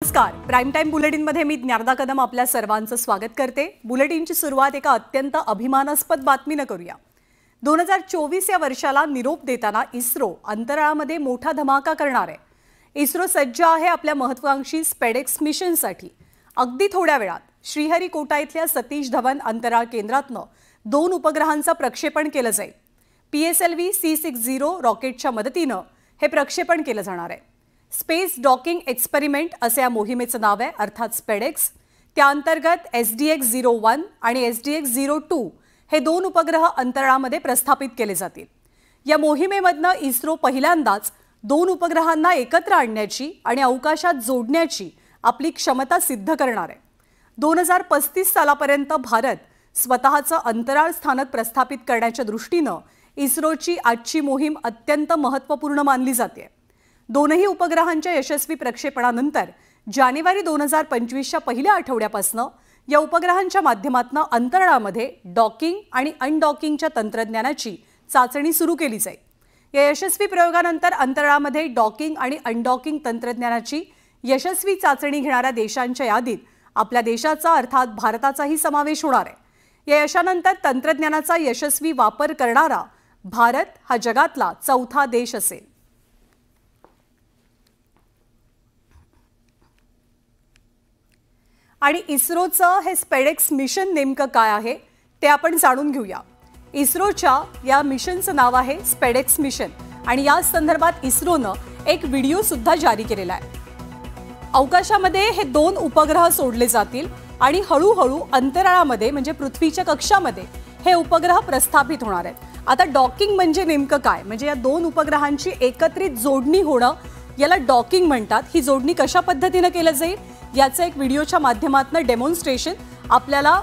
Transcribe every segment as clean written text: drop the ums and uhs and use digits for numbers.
नमस्कार. Prime time बुलेटिनमध्ये मी ज्ञानदा कदम आपल्या सर्वांचं स्वागत करते. बुलेटिनची सुरुवात एका अत्यंत अभिमानास्पद बातमीने करूया. 2024 या वर्षाला निरोप देताना इस्रो अंतराळामध्ये मोठा धमाका करणार आहे. इस्रो सज्ज आहे आपल्या महत्त्वाकांक्षी स्पेडेक्स मिशनसाठी. अगदी थोड्या वेळात श्रीहरिकोटा इथल्या सतीश धवन अंतराळ केंद्रातनं 2 उपग्रहांचं प्रक्षेपण केलं जाईल. PSLV C60 रॉकेटच्या मदतीनं हे प्रक्षेपण केलं जाणार आहे. स्पेस डॉकिंग एक्सपेरिमेंट असे या मोहिमेचं नाव आहे, अर्थात स्पेडेक्स. त्या अंतर्गत SDX-01 आणि SDX-02 हे 2 उपग्रह अंतराळामध्ये प्रस्थापित केले जातील. या मोहिमेमधनं इस्रो पहिल्यांदाच 2 उपग्रहांना एकत्र आणण्याची आणि अवकाशात जोडण्याची आपली क्षमता सिद्ध करणार आहे. 2035 सालापर्यंत भारत स्वतःचं अंतराळ स्थानक प्रस्थापित करण्याच्या दृष्टीनं इस्रोची आजची मोहीम अत्यंत महत्त्वपूर्ण मानली जाते. दोनही उपग्रहांच्या यशस्वी प्रक्षेपणानंतर जानेवारी 2025च्या पहिल्या आठवड्यापासून या उपग्रहांच्या माध्यमातून अंतराळामध्ये डॉकिंग आणि अनडॉकिंगच्या तंत्रज्ञानाची चाचणी सुरू केली जाईल. या यशस्वी प्रयोगानंतर अंतराळामध्ये डॉकिंग आणि अनडॉकिंग तंत्रज्ञानाची यशस्वी चाचणी घेणाऱ्या देशांच्या यादीत आपल्या देशाचा अर्थात भारताचाही समावेश होणार आहे. या यशानंतर तंत्रज्ञानाचा यशस्वी वापर करणारा भारत हा जगातला 4था देश असेल. आणि इस्रोचं हे स्पेडेक्स मिशन नेमकं काय आहे ते आपण जाणून घेऊया. इस्रोच्या या मिशनचं नाव आहे स्पेडेक्स मिशन आणि या संदर्भात इस्रोनं एक व्हिडिओ सुद्धा जारी केलेला आहे. अवकाशामध्ये हे 2 उपग्रह सोडले जातील आणि हळूहळू अंतराळामध्ये म्हणजे पृथ्वीच्या कक्षामध्ये हे उपग्रह प्रस्थापित होणार आहेत. आता डॉकिंग म्हणजे नेमकं काय, म्हणजे या 2 उपग्रहांची एकत्रित जोडणी होणं याला डॉकिंग म्हणतात. ही जोडणी कशा पद्धतीने केलं जाईल याचं एक व्हिडिओच्या माध्यमातून डेमॉन्स्ट्रेशन आपल्याला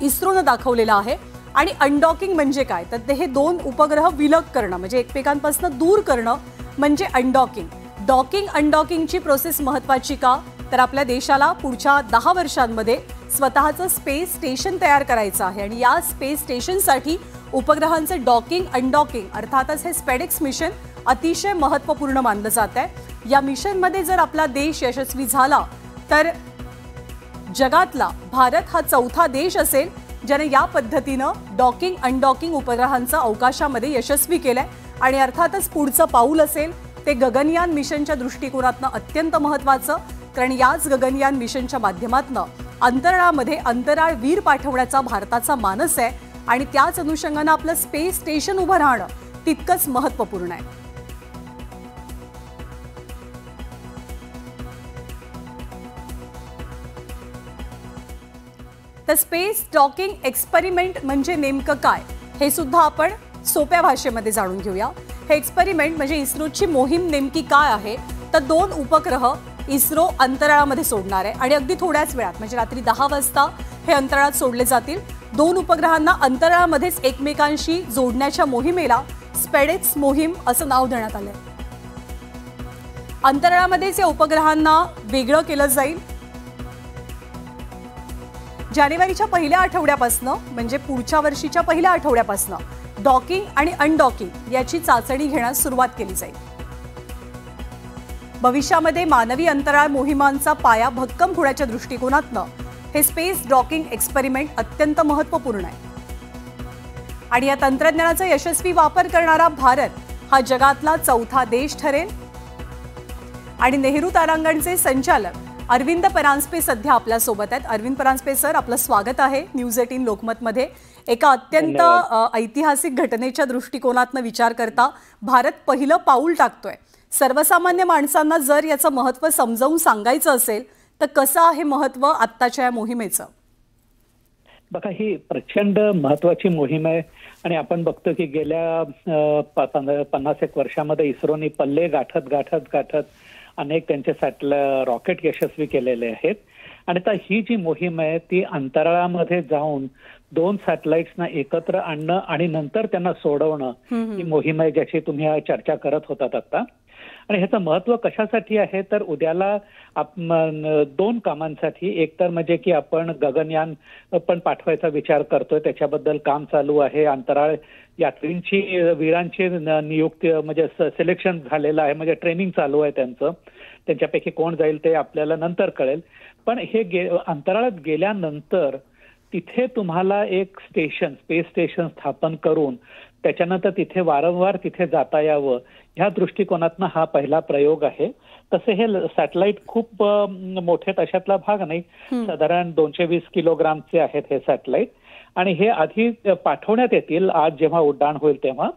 इस्रोनं दाखवलेलं आहे. आणि अनडॉकिंग म्हणजे काय, तर ते हे 2 उपग्रह विलग करणं म्हणजे एकमेकांपासून दूर करणं म्हणजे अनडॉकिंग. डॉकिंग अनडॉकिंगची प्रोसेस महत्त्वाची का, तर आपल्या देशाला पुढच्या 10 वर्षांमध्ये स्वतःचं स्पेस स्टेशन तयार करायचं आहे आणि या स्पेस स्टेशनसाठी उपग्रहांचं डॉकिंग अनडॉकिंग अर्थातच हे स्पेडेक्स मिशन अतिशय महत्त्वपूर्ण मानलं जात आहे. या मिशनमध्ये जर आपला देश यशस्वी झाला तर जगातला भारत हा 4था देश असेल ज्याने या पद्धतीनं डॉकिंग अनडॉकिंग उपग्रहांचं अवकाशामध्ये यशस्वी केलंय. आणि अर्थातच पुढचं पाऊल असेल ते गगनयान मिशनच्या दृष्टिकोनातनं अत्यंत महत्त्वाचं, कारण याच गगनयान मिशनच्या माध्यमातून अंतराळामध्ये अंतराळवीर पाठवण्याचा भारताचा मानस आहे आणि त्याच अनुषंगानं आपलं स्पेस स्टेशन उभं राहणं तितकंच महत्त्वपूर्ण आहे. तर स्पेस डॉकिंग एक्सपेरिमेंट म्हणजे नेमकं काय हे सुद्धा आपण सोप्या भाषेमध्ये जाणून घेऊया. हे एक्सपेरिमेंट म्हणजे इस्रोची मोहीम नेमकी काय आहे, तर 2 उपग्रह इस्रो अंतराळामध्ये सोडणार आहे आणि अगदी थोड्याच वेळात म्हणजे रात्री 10 वाजता हे अंतराळात सोडले जातील. 2 उपग्रहांना अंतराळामध्येच एकमेकांशी जोडण्याच्या मोहिमेला स्पेडेक्स मोहीम असं नाव देण्यात आलंय. अंतराळामध्येच या उपग्रहांना वेगळं केलं जाईल. जानेवारीच्या पहिल्या आठवड्यापासून म्हणजे पुढच्या वर्षीच्या पहिल्या आठवड्यापासून डॉकिंग आणि अनडॉकिंग याची चाचणी घेण्यास सुरुवात केली जाईल. भविष्यामध्ये मानवी अंतराळ मोहिमांचा पाया भक्कम होण्याच्या दृष्टिकोनातनं हे स्पेस डॉकिंग एक्सपेरिमेंट अत्यंत महत्त्वपूर्ण आहे. आणि या तंत्रज्ञानाचा यशस्वी वापर करणारा भारत हा जगातला 4था देश ठरेल. आणि नेहरू तारांगणचे संचालक अरविंद परांजपे सध्या आपल्या सोबत आहेत. अरविंद परांजपे सर, आपलं स्वागत आहे न्यूज 18 लोकमतमध्ये. एका अत्यंत ऐतिहासिक घटनेच्या दृष्टिकोनातनं विचार करता भारत पहिलं पाऊल टाकतोय. सर्वसामान्य माणसांना जर याचं महत्त्व समजावून सांगायचं असेल तर कसं आहे महत्त्व आत्ताच्या या मोहिमेचं? बघा, ही प्रचंड महत्वाची मोहीम आहे आणि आपण बघतो की गेल्या 50-एक वर्षामध्ये इस्रोने पल्ले गाठत अनेक त्यांचे रॉकेट यशस्वी केलेले आहेत. आणि आता ही जी मोहीम आहे ती अंतराळामध्ये जाऊन 2 सॅटेलाइट्सना एकत्र आणणं आणि नंतर त्यांना सोडवणं ही मोहीम आहे, ज्याची तुम्ही चर्चा करत होतात आता. आणि ह्याचं महत्व कशासाठी आहे तर उद्याला 2 कामांसाठी. एक तर म्हणजे की आपण गगनयान पण पाठवायचा विचार करतोय, त्याच्याबद्दल काम चालू आहे. अंतराळ यात्रींची वीरांची नियुक्ती म्हणजे सिलेक्शन झालेलं आहे, म्हणजे ट्रेनिंग चालू आहे त्यांचं. त्यांच्यापैकी कोण जाईल ते आपल्याला नंतर कळेल. पण हे अंतराळात गेल्यानंतर तिथे तुम्हाला एक स्पेस स्टेशन स्थापन करून त्याच्यानंतर तिथे वारंवार तिथे जाता यावं, ह्या दृष्टिकोनातनं हा पहिला प्रयोग आहे. तसे हे सॅटेलाइट खूप मोठे तशातला भाग नाही, साधारण 220 किलोग्रामचे आहेत हे सॅटेलाइट. आणि हे आधी पाठवण्यात येतील आज जेव्हा उड्डाण होईल तेव्हा.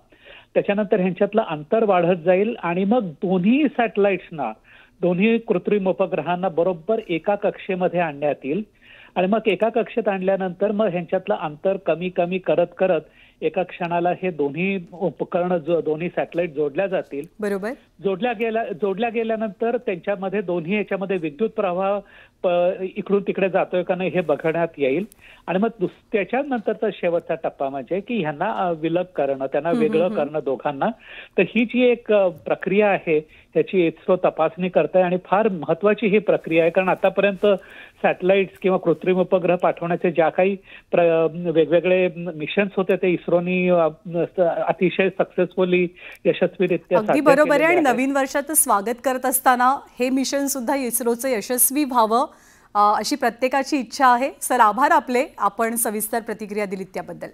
त्याच्यानंतर ह्यांच्यातलं अंतर वाढत जाईल आणि मग दोन्ही सॅटेलाइट्सना, दोन्ही कृत्रिम उपग्रहांना बरोबर एका कक्षेमध्ये आणण्यात येईल. आणि मग एका कक्षेत आणल्यानंतर मग ह्यांच्यातलं अंतर कमी कमी करत करत एका क्षणाला हे दोन्ही उपकरण दोन्ही सॅटेलाइट जोडल्या जातील. बरोबर. जोडल्या गेल्यानंतर त्यांच्यामध्ये दोन्ही याच्यामध्ये विद्युत प्रवाह इकडून तिकडे जातोय का नाही हे बघण्यात येईल. आणि मग त्याच्यानंतरचा शेवटचा टप्पा म्हणजे की ह्यांना विलग करणं, त्यांना वेगळं करणं दोघांना. तर ही जी एक प्रक्रिया आहे ह्याची इस्रो तपासणी करते आणि फार महत्वाची ही प्रक्रिया आहे. कारण आतापर्यंत सॅटेलाइट्स किंवा कृत्रिम उपग्रह पाठवण्याचे ज्या काही वेगवेगळे मिशन्स होते ते इस्रोनी अतिशय सक्सेसफुली, यशस्वीरित्या अगदी बरोबर आहे. आणि नवीन वर्षाचं स्वागत करत असताना हे मिशन सुद्धा इस्रोचं यशस्वी व्हावं अशी प्रत्येकाची इच्छा आहे. सर, आभार आपले, आपण सविस्तर प्रतिक्रिया दिलीत त्याबद्दल.